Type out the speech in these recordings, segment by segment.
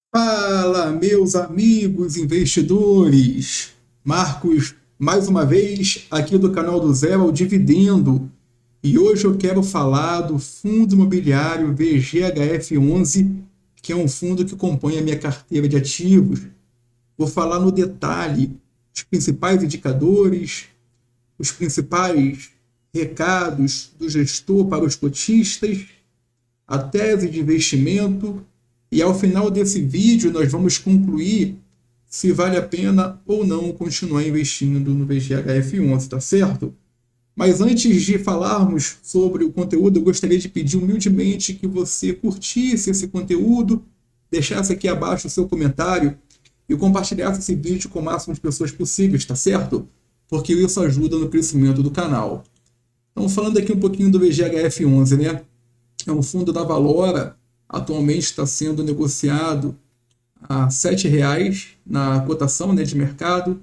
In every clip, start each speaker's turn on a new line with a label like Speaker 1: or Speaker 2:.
Speaker 1: Fala, meus amigos investidores! Marcos, mais uma vez, aqui do canal do Zero ao Dividendo. E hoje eu quero falar do Fundo Imobiliário VGHF11, que é um fundo que compõe a minha carteira de ativos. Vou falar no detalhe os principais indicadores, os principais recados do gestor para os cotistas, a tese de investimento e ao final desse vídeo nós vamos concluir se vale a pena ou não continuar investindo no VGHF11, tá certo? Mas antes de falarmos sobre o conteúdo, eu gostaria de pedir humildemente que você curtisse esse conteúdo, deixasse aqui abaixo o seu comentário e compartilhasse esse vídeo com o máximo de pessoas possíveis, tá certo? Porque isso ajuda no crescimento do canal. Então, falando aqui um pouquinho do VGHF11, né? É um fundo da Valora, atualmente está sendo negociado a R$ 7,00 na cotação, né, de mercado,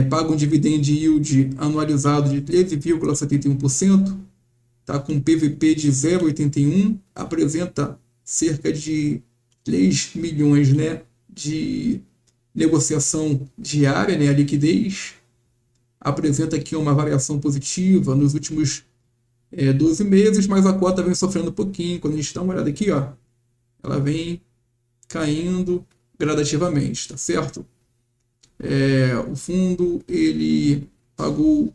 Speaker 1: paga um dividend yield anualizado de 13,71%, está com PVP de 0,81, apresenta cerca de 3 milhões, né, de negociação diária, né, a liquidez, apresenta aqui uma variação positiva nos últimos 12 meses, mas a cota vem sofrendo um pouquinho. Quando a gente dá uma olhada aqui, ó, ela vem caindo gradativamente, tá certo? O fundo ele pagou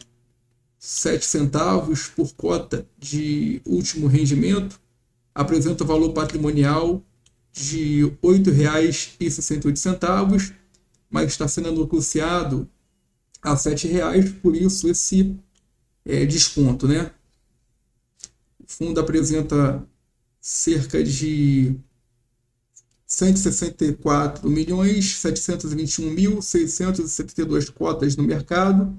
Speaker 1: 7 centavos por cota de último rendimento, apresenta o valor patrimonial de R$ 8,68, mas está sendo negociado a R$ 7,00, por isso esse desconto, né? O fundo apresenta cerca de 164.721.672 cotas no mercado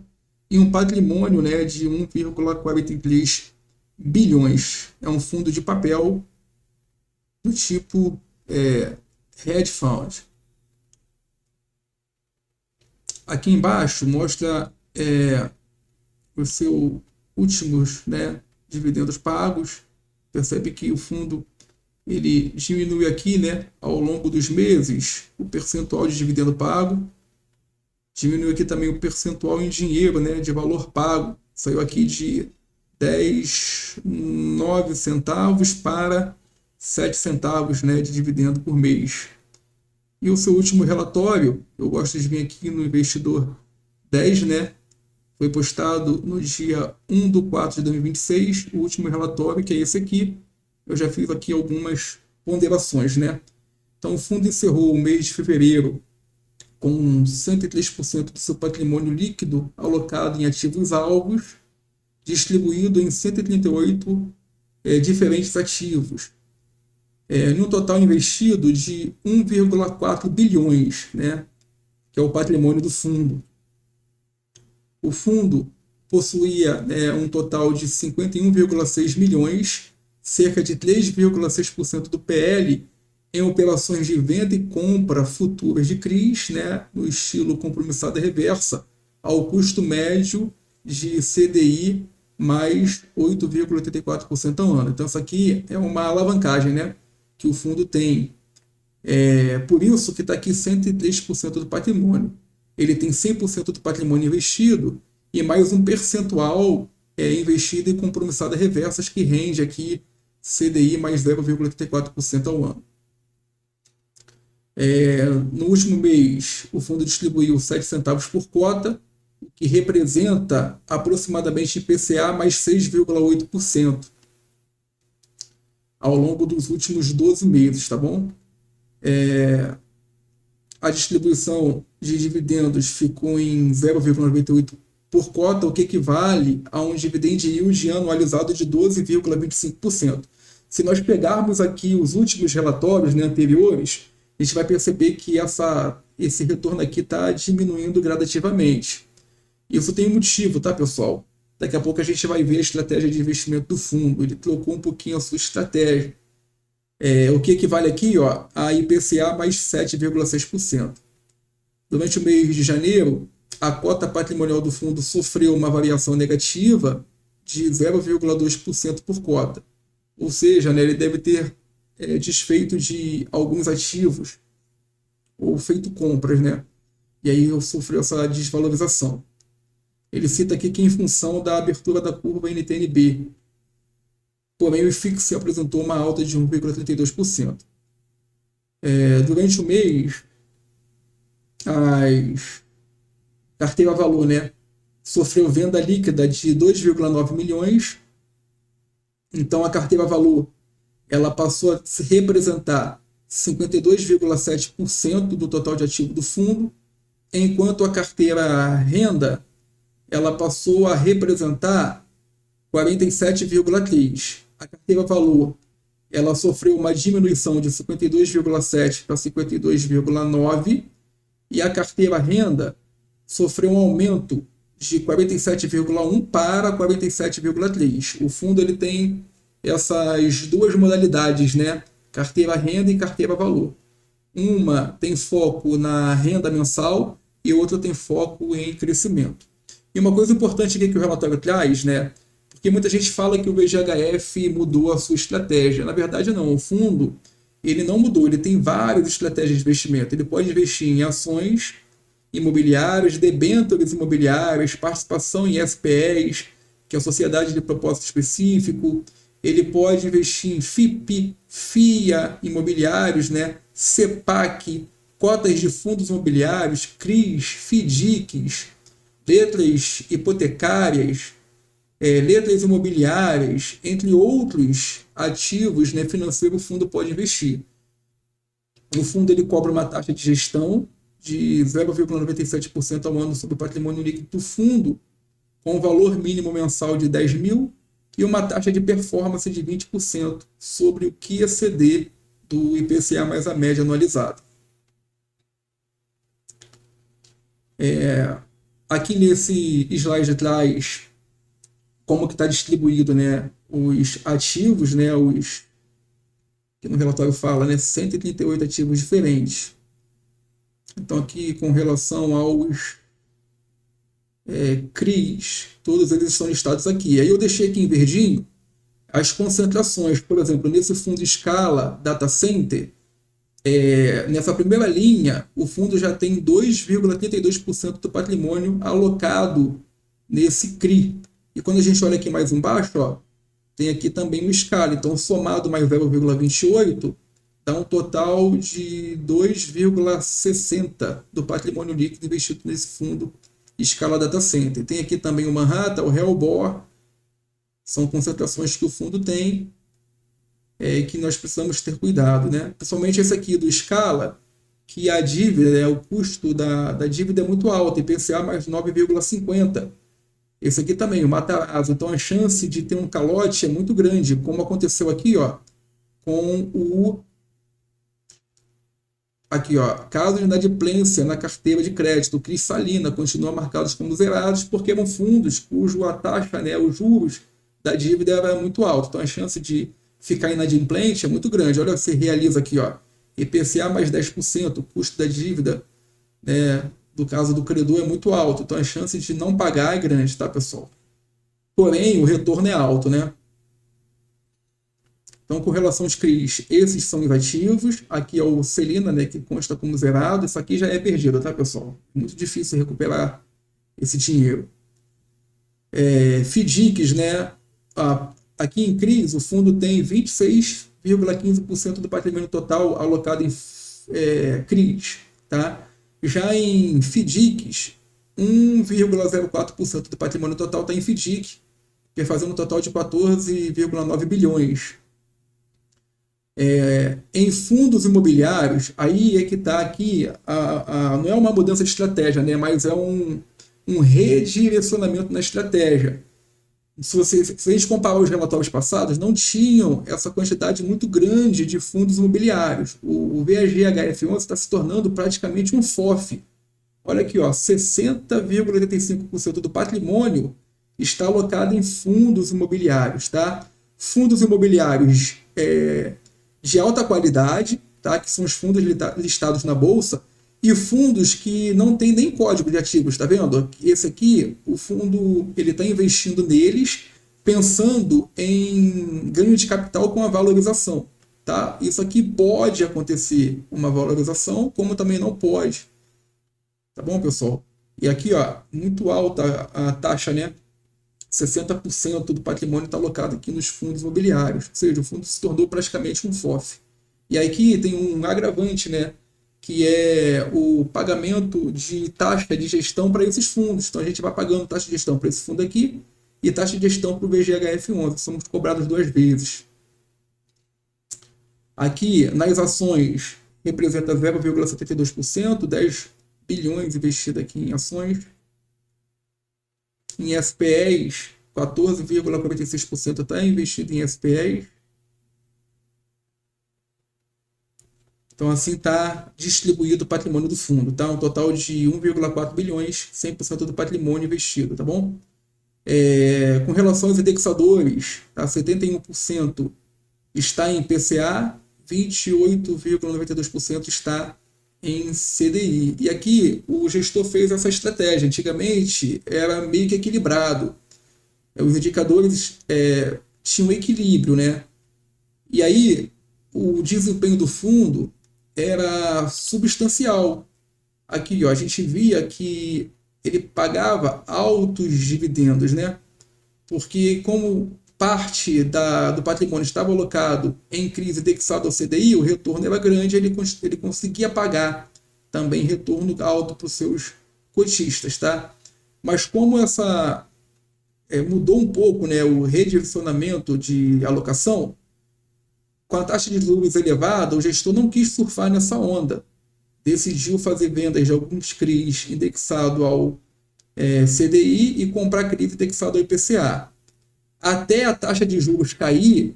Speaker 1: e um patrimônio, né, de 1,43 bilhões. É um fundo de papel do tipo hedge fund. Aqui embaixo mostra os seus últimos, né, dividendos pagos. Percebe que o fundo ele diminui aqui, né, ao longo dos meses o percentual de dividendo pago, diminui aqui também o percentual em dinheiro, né, de valor pago, saiu aqui de 10,9 centavos para 7 centavos, né, de dividendo por mês. E o seu último relatório, eu gosto de vir aqui no Investidor 10, né, foi postado no dia 1 de 4 de 2026, o último relatório, que é esse aqui. Eu já fiz aqui algumas ponderações, né? Então, o fundo encerrou o mês de fevereiro com 103% do seu patrimônio líquido alocado em ativos alvos, distribuído em 138 diferentes ativos, num total investido de 1,4 bilhões, né? Que é o patrimônio do fundo. O fundo possuía um total de 51,6 milhões, cerca de 3,6% do PL em operações de venda e compra futuras de CRIs, né, no estilo compromissada reversa, ao custo médio de CDI mais 8,84% ao ano. Então, isso aqui é uma alavancagem, né, que o fundo tem. Por isso que está aqui 103% do patrimônio. Ele tem 100% do patrimônio investido e mais um percentual investido em compromissada reversas que rende aqui CDI mais 0,84% ao ano. No último mês, o fundo distribuiu 7 centavos por cota, o que representa aproximadamente IPCA mais 6,8% ao longo dos últimos 12 meses, tá bom? A distribuição de dividendos ficou em 0,98 por cota, o que equivale a um dividend yield anualizado de 12,25%. Se nós pegarmos aqui os últimos relatórios, né, anteriores, a gente vai perceber que esse retorno aqui está diminuindo gradativamente. Isso tem um motivo, tá, pessoal? Daqui a pouco a gente vai ver a estratégia de investimento do fundo. Ele trocou um pouquinho a sua estratégia. O que equivale aqui, ó, a IPCA mais 7,6%. Durante o mês de janeiro, a cota patrimonial do fundo sofreu uma variação negativa de 0,2% por cota. Ou seja, né, ele deve ter desfeito de alguns ativos ou feito compras, né? E aí eu sofri essa desvalorização. Ele cita aqui que em função da abertura da curva NTNB, porém o IFIX apresentou uma alta de 1,32%. Durante o mês, as carteira valor, né, sofreu venda líquida de 2,9 milhões. Então a carteira valor ela passou a se representar 52,7% do total de ativo do fundo, enquanto a carteira renda ela passou a representar 47,3%. A carteira valor ela sofreu uma diminuição de 52,7% para 52,9%, e a carteira renda sofreu um aumento de 47,1% para 47,3%. O fundo ele tem essas duas modalidades, né? Carteira renda e carteira valor. Uma tem foco na renda mensal e outra tem foco em crescimento. E uma coisa importante aqui que o relatório traz, né? Porque muita gente fala que o VGHF mudou a sua estratégia. Na verdade, não. O fundo ele não mudou. Ele tem várias estratégias de investimento. Ele pode investir em ações imobiliárias, debêntures imobiliárias, participação em SPEs, que é a Sociedade de Propósito Específico. Ele pode investir em FIP, FIA imobiliários, né? CEPAC, cotas de fundos imobiliários, CRIs, FIDICs, letras hipotecárias, letras imobiliárias, entre outros ativos, né, financeiros, o fundo pode investir. O fundo ele cobra uma taxa de gestão de 0,97% ao ano sobre o patrimônio líquido do fundo, com um valor mínimo mensal de 10 mil e uma taxa de performance de 20% sobre o que exceder do IPCA mais a média anualizada. Aqui nesse slide traz como que está distribuído, né, os ativos, né, que no relatório fala, né, 138 ativos diferentes. Então aqui com relação aos CRIs, todos eles estão listados aqui. Aí eu deixei aqui em verdinho as concentrações. Por exemplo, nesse fundo Scala Data Center, nessa primeira linha, o fundo já tem 2,32% do patrimônio alocado nesse CRI. E quando a gente olha aqui mais embaixo, ó, tem aqui também o Scala. Então, somado mais 0,28, dá um total de 2,60% do patrimônio líquido investido nesse fundo Scala Data Center. Tem aqui também o Manhattan, o Helbor. São concentrações que o fundo tem e que nós precisamos ter cuidado, né? Principalmente esse aqui do Scala, que a dívida, o custo da dívida é muito alto, IPCA mais 9,50%. Esse aqui também, o Matarazzo. Então a chance de ter um calote é muito grande, como aconteceu aqui, ó, com o caso de inadimplência na carteira de crédito, o Crisalina, continua marcados como zerados, porque eram fundos cujo a taxa, né, os juros da dívida era muito alto. Então a chance de ficar inadimplente é muito grande. Olha, você realiza aqui, ó, IPCA mais 10%, o custo da dívida, né, do caso do credor é muito alto. Então a chance de não pagar é grande, tá, pessoal? Porém, o retorno é alto, né? Então, com relação aos CRIs, esses são os ativos. Aqui é o Celina, né, que consta como zerado. Isso aqui já é perdido, tá, pessoal? Muito difícil recuperar esse dinheiro. FIDICs, né? Aqui em CRIs, o fundo tem 26,15% do patrimônio total alocado em CRIs, tá? Já em FIDICs, 1,04% do patrimônio total está em FIDIC, que é fazendo um total de 14,9 bilhões. Em fundos imobiliários, aí é que está aqui, não é uma mudança de estratégia, né, mas é um redirecionamento na estratégia. Se a gente comparar os relatórios passados, não tinham essa quantidade muito grande de fundos imobiliários. O VGHF11 está se tornando praticamente um FOF. Olha aqui, 60,85% do patrimônio está alocado em fundos imobiliários. Tá? Fundos imobiliários de alta qualidade, tá? Que são os fundos listados na Bolsa, e fundos que não tem nem código de ativos, tá vendo? Esse aqui, o fundo ele está investindo neles pensando em ganho de capital com a valorização, tá? Isso aqui pode acontecer uma valorização, como também não pode, tá bom, pessoal? E aqui, ó, muito alta a taxa, né? 60% do patrimônio está alocado aqui nos fundos imobiliários, ou seja, o fundo se tornou praticamente um FOF. E aí aqui tem um agravante, né? Que é o pagamento de taxa de gestão para esses fundos. Então a gente vai pagando taxa de gestão para esse fundo aqui e taxa de gestão para o VGHF11, somos cobrados 2 vezes. Aqui, nas ações, representa 0,72%, 10 bilhões investidos aqui em ações. Em SPEs, 14,46% está investido em SPEs. Então, assim está distribuído o patrimônio do fundo, tá? Um total de 1,4 bilhões, 100% do patrimônio investido, tá bom? Com relação aos indexadores, tá? 71% está em PCA, 28,92% está em CDI. E aqui o gestor fez essa estratégia. Antigamente era meio que equilibrado. Os indicadores tinham equilíbrio, né? E aí o desempenho do fundo era substancial. Aqui, ó, a gente via que ele pagava altos dividendos, né? Porque como parte do patrimônio estava alocado em crise indexado ao CDI, o retorno era grande, ele conseguia pagar também retorno alto para os seus cotistas, tá? Mas como mudou um pouco, né, o redirecionamento de alocação, com a taxa de juros elevada, o gestor não quis surfar nessa onda. Decidiu fazer vendas de alguns CRIs indexado ao CDI e comprar CRIs indexado ao IPCA. Até a taxa de juros cair,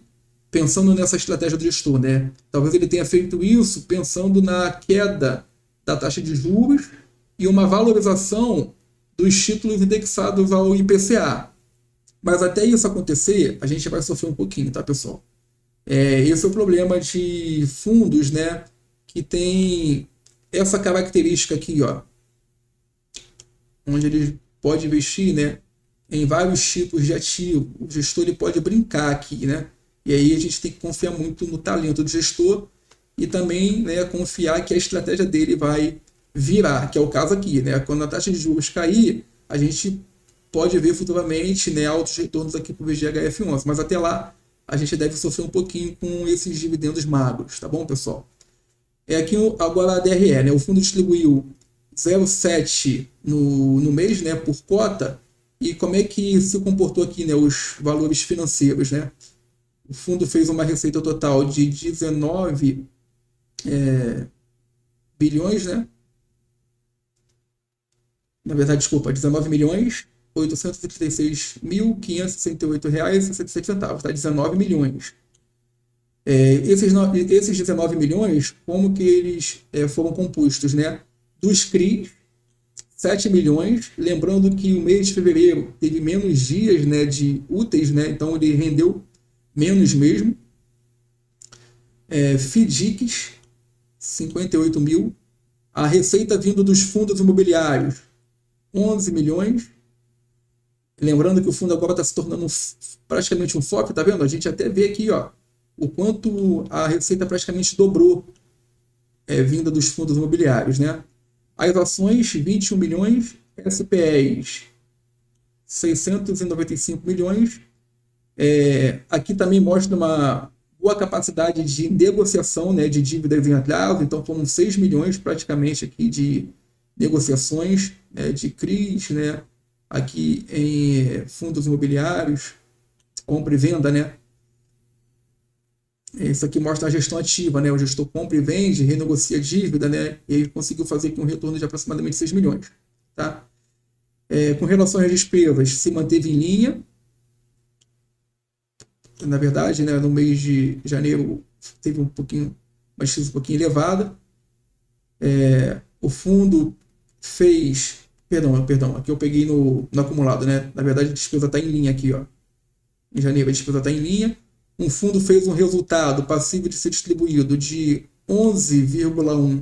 Speaker 1: pensando nessa estratégia do gestor, né? Talvez ele tenha feito isso pensando na queda da taxa de juros e uma valorização dos títulos indexados ao IPCA. Mas até isso acontecer, a gente vai sofrer um pouquinho, tá, pessoal? Esse é o problema de fundos, né, que tem essa característica aqui, ó, onde ele pode investir, né, em vários tipos de ativo. O gestor ele pode brincar aqui, né? E aí a gente tem que confiar muito no talento do gestor e também, né, confiar que a estratégia dele vai virar, que é o caso aqui, né? Quando a taxa de juros cair, a gente pode ver futuramente, né, altos retornos aqui para o VGHF11, mas até lá a gente deve sofrer um pouquinho com esses dividendos magros, tá bom, pessoal? Aqui agora a DRE, né? O fundo distribuiu 0,7 no mês, né, por cota. E como é que se comportou aqui, né, os valores financeiros, né? O fundo fez uma receita total de 19 bilhões, né? Na verdade, desculpa, 19 milhões 836.568 reais e 67 centavos, tá? 19 milhões. Esses 19 milhões, como que eles foram compostos, né? Dos CRIs, 7 milhões, lembrando que o mês de fevereiro teve menos dias, né, de úteis, né, então ele rendeu menos mesmo. FDICs, 58 mil. A receita vindo dos fundos imobiliários, 11 milhões. Lembrando que o fundo agora está se tornando praticamente um FOF, tá vendo? A gente até vê aqui, ó, o quanto a receita praticamente dobrou vinda dos fundos imobiliários, né? As ações, 21 milhões, SPEs, 695 milhões. Aqui também mostra uma boa capacidade de negociação, né, de dívidas em atraso, então foram 6 milhões praticamente aqui de negociações, né, de CRIs, né, aqui em fundos imobiliários, compra e venda, né. Isso aqui mostra a gestão ativa, né? O gestor compra e vende, renegocia a dívida, né? E ele conseguiu fazer aqui um retorno de aproximadamente 6 milhões. Tá? Com relação às despesas, se manteve em linha. Na verdade, né, no mês de janeiro teve uma despesa um pouquinho elevada. O fundo fez... Perdão, aqui eu peguei no acumulado, né? Na verdade, a despesa está em linha aqui, ó. Em janeiro a despesa está em linha. Um fundo fez um resultado passivo de ser distribuído de 11,1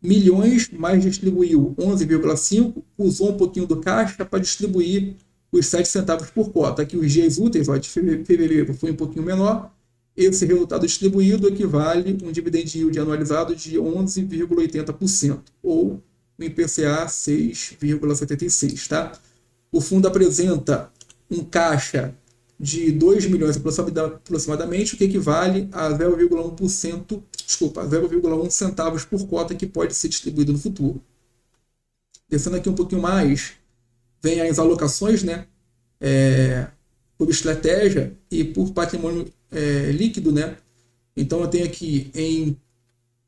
Speaker 1: milhões, mas distribuiu 11,5, usou um pouquinho do caixa para distribuir os 7 centavos por cota. Aqui os dias úteis, ó, de fevereiro foi um pouquinho menor, esse resultado distribuído equivale a um dividend yield anualizado de 11,80%, ou no IPCA 6,76%. Tá? O fundo apresenta um caixa de 2 milhões aproximadamente, o que equivale a 0,1%, desculpa, 0,1 centavos por cota que pode ser distribuído no futuro. Descendo aqui um pouquinho mais, vem as alocações, né? Por estratégia e por patrimônio líquido, né? Então eu tenho aqui em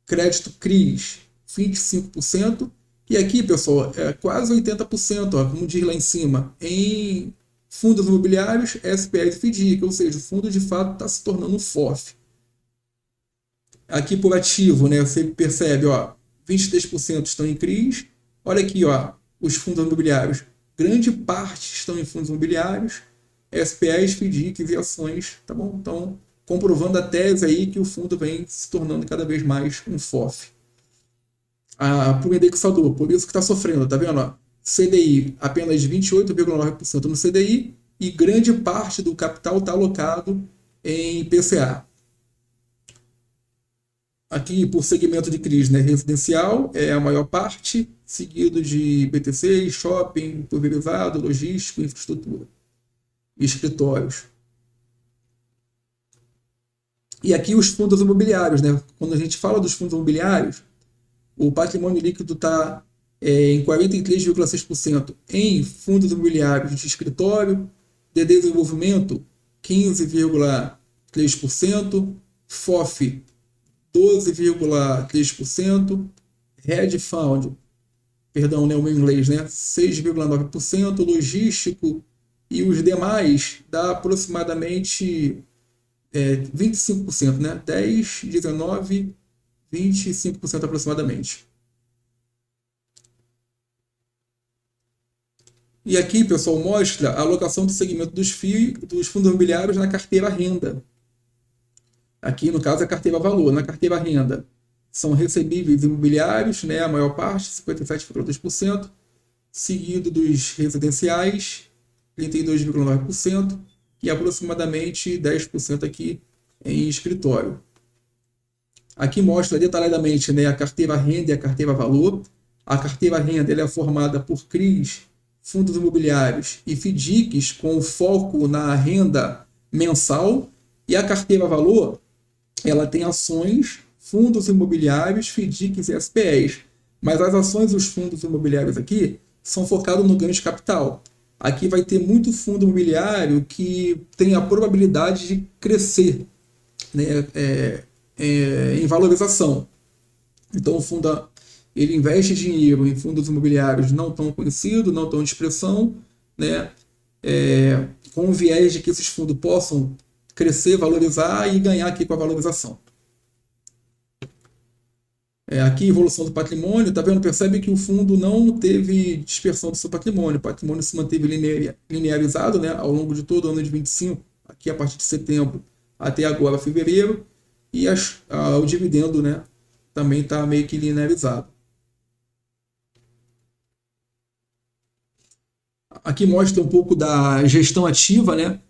Speaker 1: crédito CRIs 25%, e aqui, pessoal, é quase 80%, ó, como diz lá em cima, em fundos imobiliários, SPS e FDIC, ou seja, o fundo de fato está se tornando um FOF. Aqui por ativo, né, você percebe, ó, 23% estão em CRIs. Olha aqui, ó, os fundos imobiliários, grande parte estão em fundos imobiliários, SPS, FDICs e ações, tá bom? Então, comprovando a tese aí que o fundo vem se tornando cada vez mais um FOF. Por indexador, por isso que está sofrendo, tá vendo? Ó? CDI apenas 28,9% no CDI e grande parte do capital está alocado em PCA. Aqui por segmento de CRIs, né? Residencial é a maior parte, seguido de BTC, shopping, pulverizado, logístico, infraestrutura e escritórios. E aqui os fundos imobiliários, né? Quando a gente fala dos fundos imobiliários, o patrimônio líquido está em 43,6% em fundos imobiliários de escritório, de desenvolvimento 15,3%, FOF 12,3%, hedge fund, perdão, né, o meu inglês, né, 6,9%, logístico e os demais dá aproximadamente 25%, né, 10, 19, 25% aproximadamente. E aqui, pessoal, mostra a alocação do segmento dos fundos imobiliários na carteira renda. Aqui, no caso, a carteira valor. Na carteira renda são recebíveis imobiliários, né, a maior parte, 57,2%, seguido dos residenciais, 32,9%, e aproximadamente 10% aqui em escritório. Aqui mostra detalhadamente, né, a carteira renda e a carteira valor. A carteira renda ela é formada por CRIs, fundos imobiliários e FDICs com foco na renda mensal. E a carteira valor ela tem ações, fundos imobiliários, FDICs e SPEs. Mas as ações e os fundos imobiliários aqui são focados no ganho de capital. Aqui vai ter muito fundo imobiliário que tem a probabilidade de crescer, né, em valorização. Então o fundo ele investe dinheiro em fundos imobiliários não tão conhecidos, não tão de expressão, né, com o viés de que esses fundos possam crescer, valorizar e ganhar aqui com a valorização. Aqui evolução do patrimônio, tá vendo? Percebe que o fundo não teve dispersão do seu patrimônio. O patrimônio se manteve linearizado, né, ao longo de todo o ano de 25, aqui a partir de setembro até agora, fevereiro, e o dividendo, né, também está meio que linearizado. Aqui mostra um pouco da gestão ativa, né?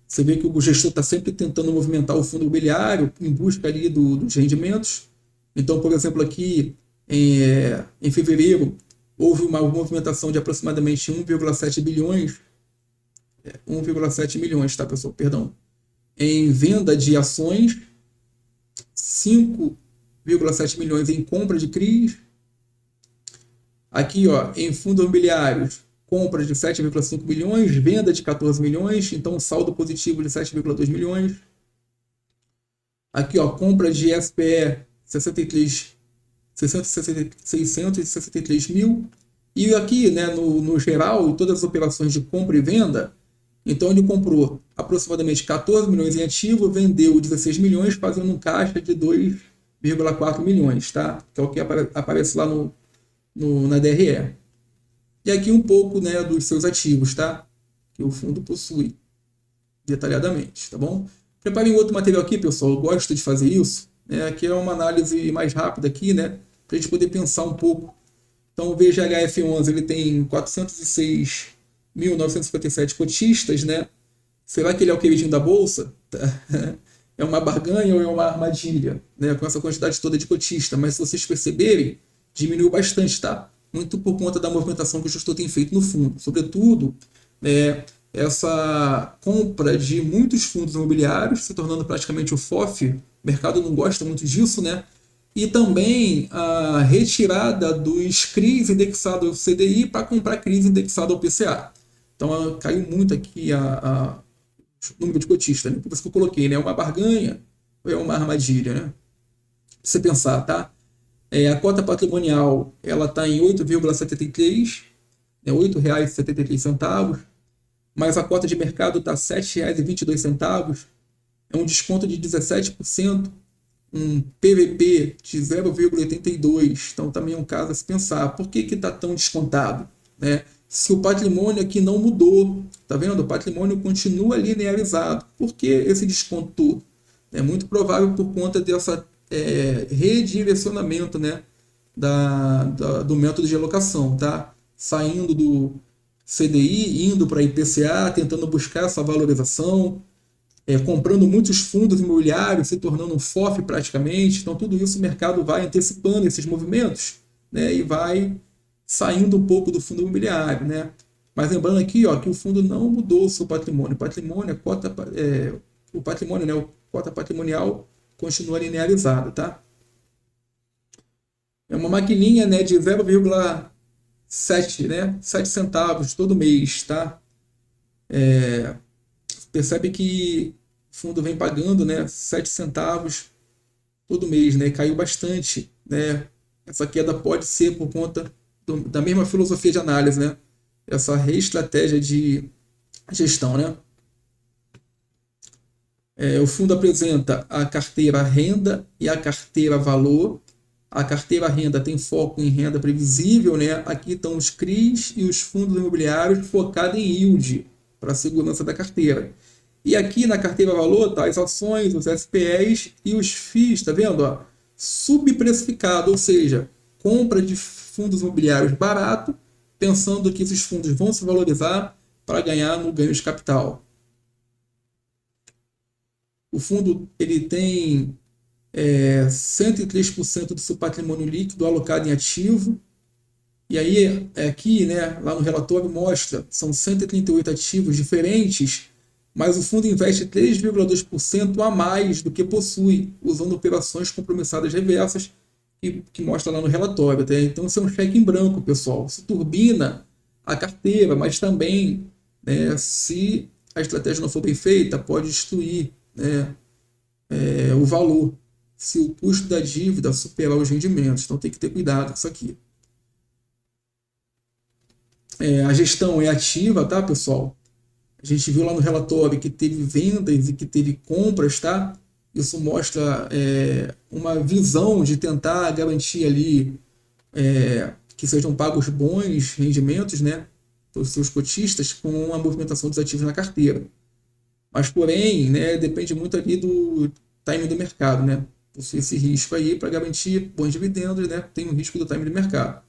Speaker 1: Você vê que o gestor está sempre tentando movimentar o fundo imobiliário em busca ali dos rendimentos. Então, por exemplo, aqui em fevereiro houve uma movimentação de aproximadamente 1,7 bilhões, 1,7 milhões, tá, pessoal? Perdão. Em venda de ações, 5,7 milhões em compra de CRIs. Aqui, ó, em fundos imobiliários, compra de 7,5 milhões, venda de 14 milhões, então saldo positivo de 7,2 milhões. Aqui, ó, compra de SPE 663 mil. E aqui, né, no geral, em todas as operações de compra e venda, então ele comprou aproximadamente 14 milhões em ativo, vendeu 16 milhões, fazendo um caixa de 2,4 milhões, tá? Que é o que aparece lá na DRE. E aqui um pouco, né, dos seus ativos, tá? Que o fundo possui detalhadamente, tá bom? Preparei um outro material aqui, pessoal, eu gosto de fazer isso. Aqui é uma análise mais rápida aqui, né? Para a gente poder pensar um pouco. Então o VGHF11 ele tem 406.957 cotistas, né? Será que ele é o queridinho da bolsa? é uma barganha ou é uma armadilha, né? Com essa quantidade toda de cotista. Mas se vocês perceberem, diminuiu bastante, tá? Muito por conta da movimentação que o gestor tem feito no fundo. Sobretudo, essa compra de muitos fundos imobiliários, se tornando praticamente o FOF, o mercado não gosta muito disso, né? E também a retirada dos CRIs indexados ao CDI para comprar CRIs indexados ao PCA. Então caiu muito aqui o número de cotistas, né? Por isso que eu coloquei, né? É uma barganha ou é uma armadilha, né? Pra você pensar, tá? A cota patrimonial ela está em 8,73, né? R$ 8,73, mas a cota de mercado está R$ 7,22, é um desconto de 17%, um PVP de 0,82, então também é um caso a se pensar. Por que está tão descontado? Né? Se o patrimônio aqui não mudou, tá vendo? O patrimônio continua linearizado. Por que esse desconto? É muito provável por conta dessa redirecionamento, né, do método de alocação, tá? Saindo do CDI, indo para IPCA, tentando buscar essa valorização, comprando muitos fundos imobiliários, se tornando um FOF praticamente. Então, tudo isso o mercado vai antecipando esses movimentos, né, e vai saindo um pouco do fundo imobiliário. Né? Mas lembrando aqui, ó, que o fundo não mudou o seu patrimônio. O patrimônio, né, a cota patrimonial continua linearizada. Tá? É uma maquininha, né, de 0,7, né, 7 centavos todo mês. Tá? Percebe que o fundo vem pagando, né, 7 centavos todo mês, né, caiu bastante, né. Essa queda pode ser por conta da mesma filosofia de análise, né, essa reestratégia de gestão, né. O fundo apresenta a carteira renda e a carteira valor. A carteira renda tem foco em renda previsível, né. Aqui estão os CRIs e os fundos imobiliários focados em yield para a segurança da carteira. E aqui na carteira valor tá as ações, os SPEs e os FIIs, tá vendo? Ó? Subprecificado, ou seja, compra de fundos imobiliários barato, pensando que esses fundos vão se valorizar para ganhar no ganho de capital. O fundo ele tem 103% do seu patrimônio líquido alocado em ativo. E aí, aqui, né, lá no relatório mostra, são 138 ativos diferentes, mas o fundo investe 3,2% a mais do que possui, usando operações compromissadas reversas, que mostra lá no relatório. Tá? Então, isso é um cheque em branco, pessoal. Isso turbina a carteira, mas também, né, se a estratégia não for bem feita, pode destruir, né, o valor, se o custo da dívida superar os rendimentos. Então, tem que ter cuidado com isso aqui. A gestão é ativa, tá, pessoal? A gente viu lá no relatório que teve vendas e que teve compras, tá? Isso mostra uma visão de tentar garantir ali que sejam pagos bons rendimentos, né, pelos seus cotistas com a movimentação dos ativos na carteira. Mas, porém, né, depende muito ali do timing do mercado, né? Esse risco aí para garantir bons dividendos, né? Tem o risco do timing do mercado.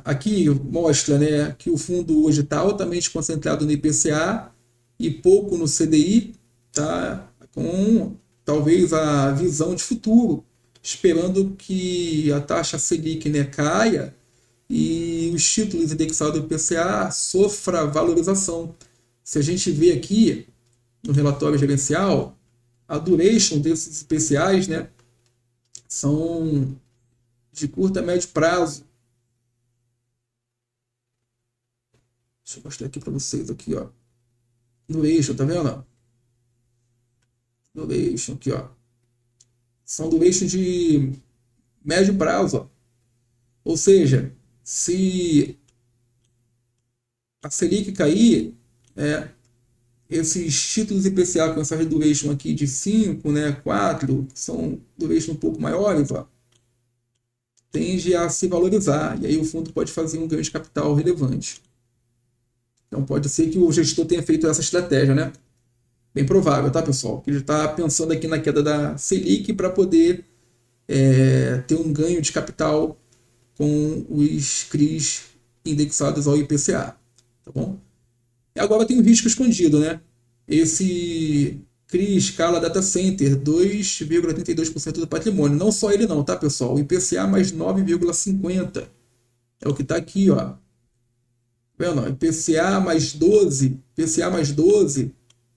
Speaker 1: Aqui mostra, né, que o fundo hoje está altamente concentrado no IPCA e pouco no CDI, tá? Com talvez a visão de futuro, esperando que a taxa Selic, né, caia e os títulos indexados do IPCA sofra valorização. Se a gente vê aqui no relatório gerencial, a duration desses IPCAs, né, são de curto a médio prazo. Deixa eu mostrar aqui para vocês, aqui, ó. Duration, tá vendo? Duration, aqui, ó. São duration de médio prazo, ó. Ou seja, se a Selic cair, esses títulos IPCA com essa duration aqui de 5, né, 4, são duration um pouco maiores, ó, tende a se valorizar. E aí o fundo pode fazer um ganho de capital relevante. Então pode ser que o gestor tenha feito essa estratégia, né? Bem provável, tá, pessoal? Que ele está pensando aqui na queda da Selic para poder ter um ganho de capital com os CRIs indexados ao IPCA, tá bom? E agora tem o risco escondido, né? esse CRI escala data center, 2,82% do patrimônio. Não só ele não, tá, pessoal? O IPCA mais 9,50%. É o que está aqui, ó. Vendo? IPCA mais 12, IPCA mais 12,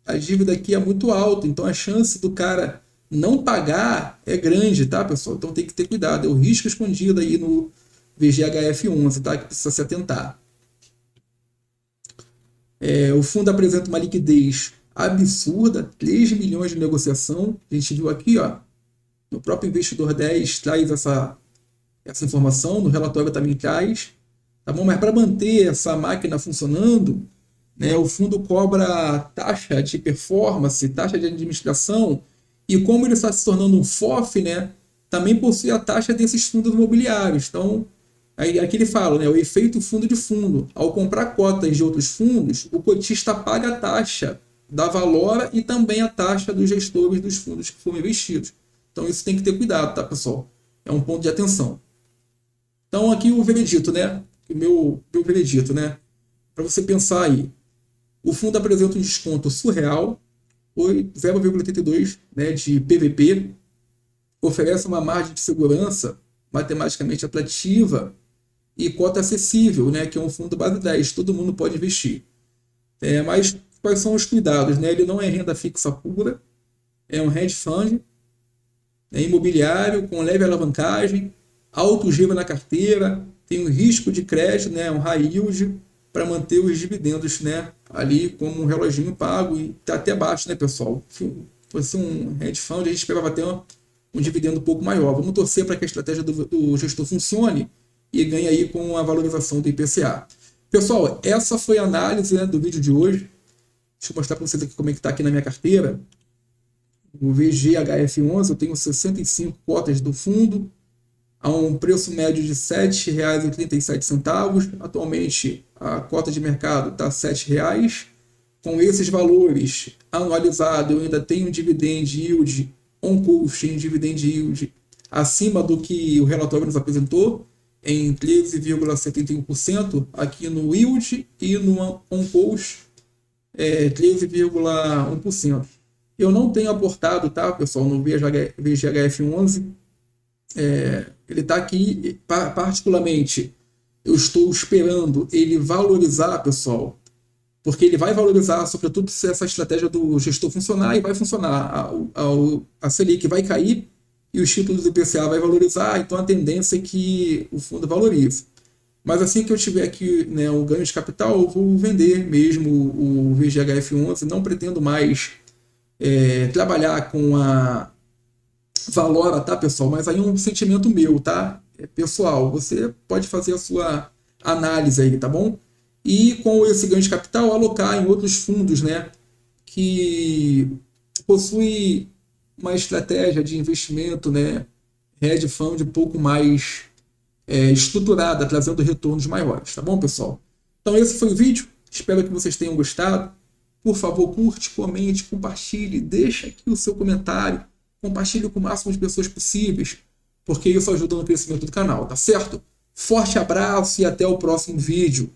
Speaker 1: a dívida aqui é muito alta, então a chance do cara não pagar é grande, tá, pessoal? Então tem que ter cuidado, é o risco escondido aí no VGHF11, tá? Que precisa se atentar. O fundo apresenta uma liquidez absurda, 3 milhões de negociação. A gente viu aqui, ó, no próprio Investidor 10 traz essa informação, no relatório também traz. Tá bom? Mas para manter essa máquina funcionando, né, o fundo cobra taxa de performance, taxa de administração, e como ele está se tornando um FOF, né, também possui a taxa desses fundos imobiliários. Então, aí, aqui ele fala, né, o efeito fundo de fundo. Ao comprar cotas de outros fundos, o cotista paga a taxa da Valora e também a taxa dos gestores dos fundos que foram investidos. Então, isso tem que ter cuidado, tá, pessoal? É um ponto de atenção. Então, aqui o veredito, né? O meu veredito, né? Para você pensar aí. O fundo apresenta um desconto surreal, 0,82, né, de PVP, oferece uma margem de segurança matematicamente atrativa e cota acessível, né, que é um fundo base 10, todo mundo pode investir. Mas quais são os cuidados? Né? Ele não é renda fixa pura, é um hedge fund, é imobiliário com leve alavancagem, alto giro na carteira, tem um risco de crédito, né, um high yield, para manter os dividendos, né, ali como um reloginho pago e tá até baixo, né, pessoal? Se fosse um hedge fund, a gente esperava ter um dividendo um pouco maior. Vamos torcer para que a estratégia do gestor funcione e ganhe aí com a valorização do IPCA. Pessoal, essa foi a análise, né, do vídeo de hoje. Deixa eu mostrar para vocês aqui como é que está aqui na minha carteira. O VGHF11, eu tenho 65 cotas do fundo, a um preço médio de R$ 7,37. Atualmente, a cota de mercado está R$ 7,00. Com esses valores, anualizado, eu ainda tenho um dividend yield, on-cost em dividend yield acima do que o relatório nos apresentou, em 13,71% aqui no yield e no on-cost 13,1%. Eu não tenho aportado, tá, pessoal, no VGHF11. Ele está aqui, particularmente, eu estou esperando ele valorizar, pessoal, porque ele vai valorizar, sobretudo se essa estratégia do gestor funcionar, e vai funcionar. A Selic vai cair e os títulos do IPCA vai valorizar, então a tendência é que o fundo valorize. Mas assim que eu tiver aqui, né, o ganho de capital, eu vou vender mesmo o VGHF11, não pretendo mais trabalhar com a Valora, tá, pessoal? Mas aí é um sentimento meu, tá? Pessoal, você pode fazer a sua análise aí, tá bom? E com esse ganho de capital, alocar em outros fundos, né? Que possui uma estratégia de investimento, né? Hedge fund um pouco mais estruturada, trazendo retornos maiores, tá bom, pessoal? Então esse foi o vídeo. Espero que vocês tenham gostado. Por favor, curte, comente, compartilhe, deixa aqui o seu comentário. Compartilhe com o máximo de pessoas possíveis, porque isso ajuda no crescimento do canal, tá certo? Forte abraço e até o próximo vídeo.